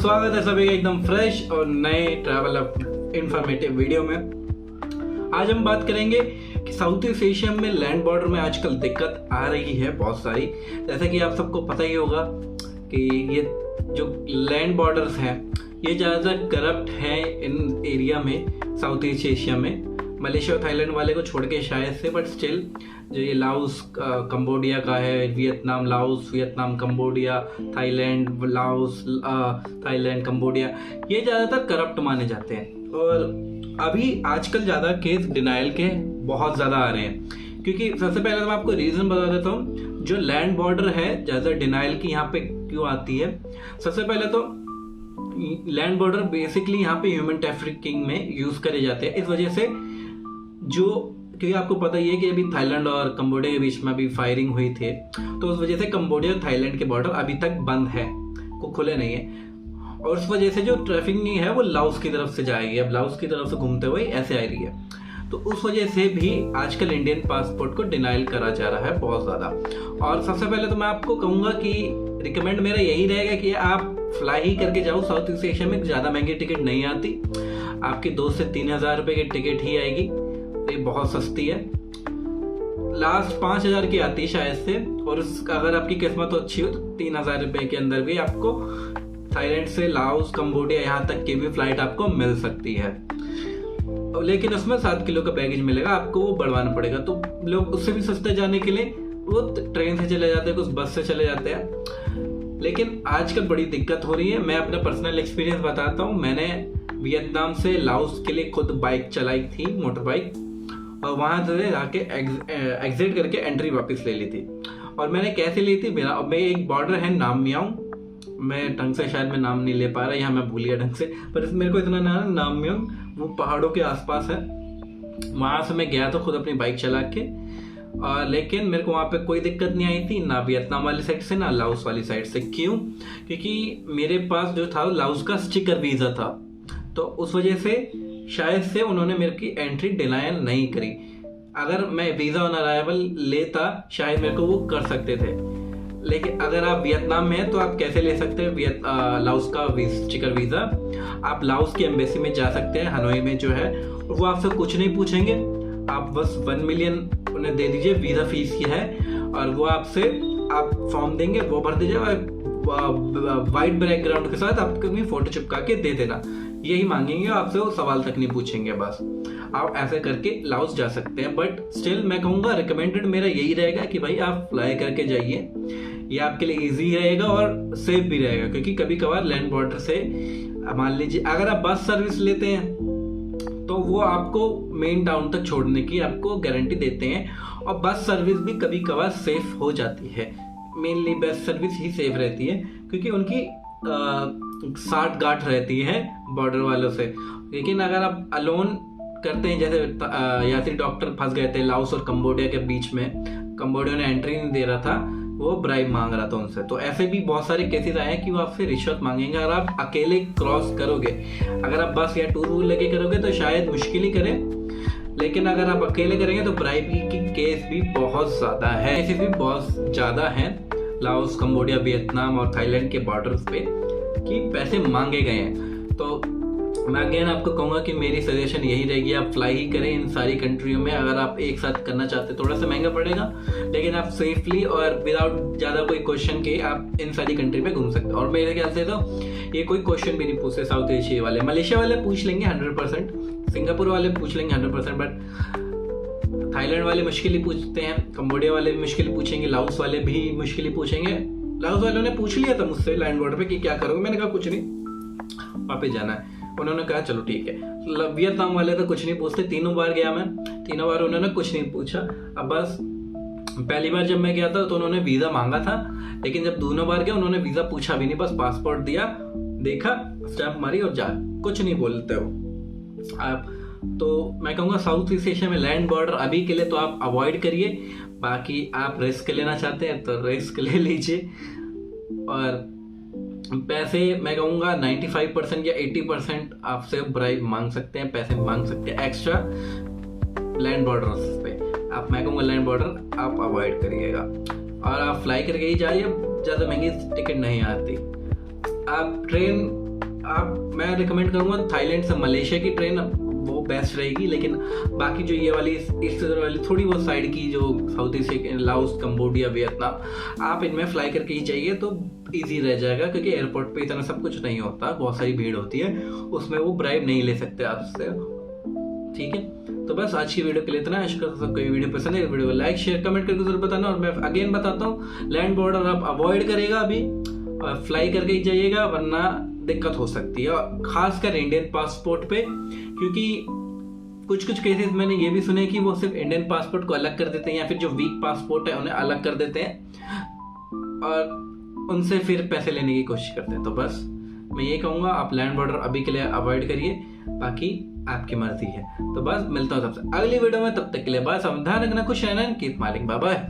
स्वागत है सभी का एकदम फ्रेश और नए ट्रैवल इंफॉर्मेटिव वीडियो में। आज हम बात करेंगे कि साउथ ईस्ट एशिया में लैंड बॉर्डर में आजकल दिक्कत आ रही है बहुत सारी। जैसे कि आप सबको पता ही होगा कि ये जो लैंड बॉर्डर्स हैं ये ज़्यादातर करप्ट हैं इन एरिया में, साउथ ईस्ट एशिया में। मलेशिया और थाईलैंड वाले को छोड़ के शायद से, बट स्टिल जो ये लाओस कंबोडिया का है, Vietnam Laos, Vietnam Cambodia, Thailand Laos, Thailand Cambodia, ये ज़्यादातर करप्ट माने जाते हैं। और अभी आजकल ज़्यादा केस डिनाइल के बहुत ज़्यादा आ रहे हैं, क्योंकि सबसे पहले तो मैं आपको रीज़न बता देता हूँ जो लैंड बॉर्डर है ज़्यादा डिनाइल की यहाँ पे क्यों आती है। सबसे पहले तो लैंड बॉर्डर बेसिकली यहाँ पे ह्यूमन ट्रैफिकिंग में यूज़ करे जाते हैं। इस वजह से क्योंकि आपको पता ही है कि अभी थाईलैंड और कंबोडिया के बीच में अभी फायरिंग हुई थी, तो उस वजह से कंबोडिया और थाईलैंड के बॉर्डर अभी तक बंद है, को खुले नहीं है। और उस वजह से जो ट्रैफिकिंग है वो लाओस की तरफ से जाएगी। अब लाओस की तरफ से घूमते हुए ऐसे आ रही है, तो उस वजह से भी आजकल इंडियन पासपोर्ट को डिनाइल करा जा रहा है बहुत ज़्यादा। और सबसे पहले तो मैं आपको कहूँगा कि रिकमेंड मेरा यही रहेगा कि आप फ्लाई ही करके जाओ। साउथ ईस्ट एशिया में ज़्यादा महंगी टिकट नहीं आती, आपकी 2 से 3 हज़ार रुपये की टिकट ही आएगी, ये बहुत सस्ती है। लास्ट 5,000 की आती है शायद से, और अगर आपकी किस्मत तो अच्छी हो तो 3,000 रुपये के अंदर भी आपको थाईलैंड से लाओस, कंबोडिया यहाँ तक की भी फ्लाइट आपको मिल सकती है। लेकिन उसमें 7 किलो का बैगेज मिलेगा, आपको वो बढ़वाना पड़ेगा। तो लोग उससे भी सस्ते जाने के लिए वो ट्रेन से चले जाते हैं, कुछ बस से चले जाते हैं। लेकिन आजकल बड़ी दिक्कत हो रही है। मैं अपना पर्सनल एक्सपीरियंस बताता हूँ। मैंने वियतनाम से लाओस के लिए खुद बाइक चलाई थी, मोटर बाइक, और वहाँ से जाके एग्जिट करके एंट्री वापस ले ली थी। और मैंने कैसे ली थी, मैं एक बॉर्डर है नाम म्याऊं, मैं ढंग से शायद मैं नाम नहीं ले पा रहा, यहाँ मैं भूल गया ढंग से, पर मेरे को इतना नाम म्याऊं, वो पहाड़ों के आसपास है। वहाँ से मैं गया तो खुद अपनी बाइक चला के, लेकिन मेरे को वहाँ पे कोई दिक्कत नहीं आई थी, ना वियतनाम वाली साइड से ना लाओस वाली साइड से। क्यों? क्योंकि मेरे पास जो था लाओस का स्टिकर वीज़ा था, तो उस वजह से शायद से उन्होंने मेरे की एंट्री डिनायल नहीं करी। अगर मैं वीज़ा ऑन अराइवल लेता शायद मेरे को वो कर सकते थे। लेकिन अगर आप वियतनाम में हैं तो आप कैसे ले सकते हैं लाओस का स्टिकर वीज़ा? आप लाओस की एम्बेसी में जा सकते हैं, हनोई में जो है, वो आपसे कुछ नहीं पूछेंगे। आप बस 1 मिलियन उन्हें दे दीजिए, वीज़ा फीस की है, और वो आपसे आप फॉर्म देंगे, वो भर दीजिए, वाइट बैकग्राउंड के साथ आपको भी फोटो चिपका के दे देना। यही मांगेंगे आपसे, वो सवाल तक नहीं पूछेंगे। बस आप ऐसे करके लाओस जा सकते हैं। बट स्टिल मैं कहूँगा रिकमेंडेड मेरा यही रहेगा कि भाई आप फ्लाई करके जाइए, ये आपके लिए इजी रहेगा और सेफ भी रहेगा। क्योंकि कभी कभार लैंड बॉर्डर से मान लीजिए अगर आप बस सर्विस लेते हैं तो वो आपको मेन टाउन तक छोड़ने की आपको गारंटी देते हैं, और बस सर्विस भी कभी कभार सेफ हो जाती है। मेनली बस सर्विस ही सेफ रहती है, क्योंकि उनकी साठ गांठ रहती है बॉर्डर वालों से। लेकिन अगर आप अलोन करते हैं, जैसे यात्री डॉक्टर फंस गए थे लाओस और कंबोडिया के बीच में, कंबोडिया ने एंट्री नहीं दे रहा था, वो ब्राइब मांग रहा था उनसे, तो ऐसे भी बहुत सारे केसेस आए हैं कि वो आपसे रिश्वत मांगेंगे। अगर आप अकेले क्रॉस करोगे, अगर आप बस या टूर वूर लेके करोगे तो शायद मुश्किल ही करें, लेकिन अगर आप अकेले करेंगे तो ब्राइबरी की केस भी बहुत ज़्यादा है, केसेस भी बहुत ज़्यादा हैं लाओस, कंबोडिया, वियतनाम और थाईलैंड के बॉर्डर्स पे कि पैसे मांगे गए हैं। तो मैं अगेन आपको कहूँगा कि मेरी सजेशन यही रहेगी, आप फ्लाई ही करें इन सारी कंट्रियों में। अगर आप एक साथ करना चाहते हैं, थोड़ा सा महंगा पड़ेगा, लेकिन आप सेफली और विदाउट ज़्यादा कोई क्वेश्चन के आप इन सारी कंट्री में घूम सकते हैं। और मेरे ख्याल से तो ये कोई क्वेश्चन भी नहीं पूछते साउथ एशिया वाले। मलेशिया वाले पूछ लेंगे 100%, सिंगापुर वाले पूछ लेंगे 100%, बट थाईलैंड वाले मुश्किल ही पूछते हैं, कंबोडिया वाले भी मुश्किल पूछेंगे, लाओस वाले भी मुश्किल ही पूछेंगे। लाओस वालों ने पूछ लिया था मुझसे लैंड बॉर्डर पे कि क्या करोगे, मैंने कहा कुछ नहीं, वापस जाना है। उन्होंने कहा चलो ठीक है। वियतनाम वाले तो कुछ नहीं पूछते, 3 बार गया मैं, 3 बार उन्होंने कुछ नहीं पूछा। अब बस पहली बार जब मैं गया था तो उन्होंने वीज़ा मांगा था, लेकिन जब 2 बार गया उन्होंने वीज़ा पूछा भी नहीं, बस पासपोर्ट दिया, देखा, स्टैंप मारी और जा, कुछ नहीं बोलते हो आप। तो मैं कहूँगा साउथ ईस्ट एशिया में लैंड बॉर्डर अभी के लिए तो आप अवॉइड करिए। बाकी आप रिस्क लेना चाहते हैं तो रिस्क ले लीजिए, और पैसे मैं कहूँगा 95% या 80% आपसे ब्राइब मांग सकते हैं, पैसे मांग सकते हैं एक्स्ट्रा लैंड बॉर्डर पे। आप मैं कहूँगा लैंड बॉर्डर आप अवॉइड करिएगा, और आप फ्लाई करके ही जाइए, ज़्यादा महंगी टिकट नहीं आती। आप ट्रेन मैं रिकमेंड करूँगा थाईलैंड से मलेशिया की ट्रेन, वो बेस्ट रहेगी। लेकिन बाकी जो ये वाली इस तरह वाली थोड़ी बहुत साइड की जो south Asia, Laos, Cambodia, Vietnam, आप इनमें फ्लाई करके ही चाहिए तो इजी रह जाएगा, क्योंकि एयरपोर्ट पे इतना सब कुछ नहीं होता, बहुत सारी भीड़ होती है, उसमें वो ब्राइब नहीं ले सकते आपसे। ठीक है, तो बस आज की वीडियो के लिए इतना। आशा करता हूं सबको ये वीडियो पसंद है। वीडियो को लाइक शेयर कमेंट करके जरूर बताना। और मैं अगेन बताता हूँ, लैंड बॉर्डर आप अवॉइड करेगा अभी, फ्लाई करके ही जाइएगा, वरना दिक्कत हो सकती है, खासकर इंडियन पासपोर्ट पे, क्योंकि कुछ केसेस मैंने ये भी सुने कि वो सिर्फ इंडियन पासपोर्ट को अलग कर देते हैं, या फिर जो वीक पासपोर्ट है उन्हें अलग कर देते हैं और उनसे फिर पैसे लेने की कोशिश करते हैं। तो बस मैं ये कहूँगा, आप लैंड बॉर्डर अभी के लिए अवॉइड करिए, बाकी आपकी मर्जी है। तो बस मिलता हूँ सबसे अगली वीडियो में, तब तक के लिए बस ध्यान रखना, खुश रहना, कीप स्माइलिंग, बाय बाय।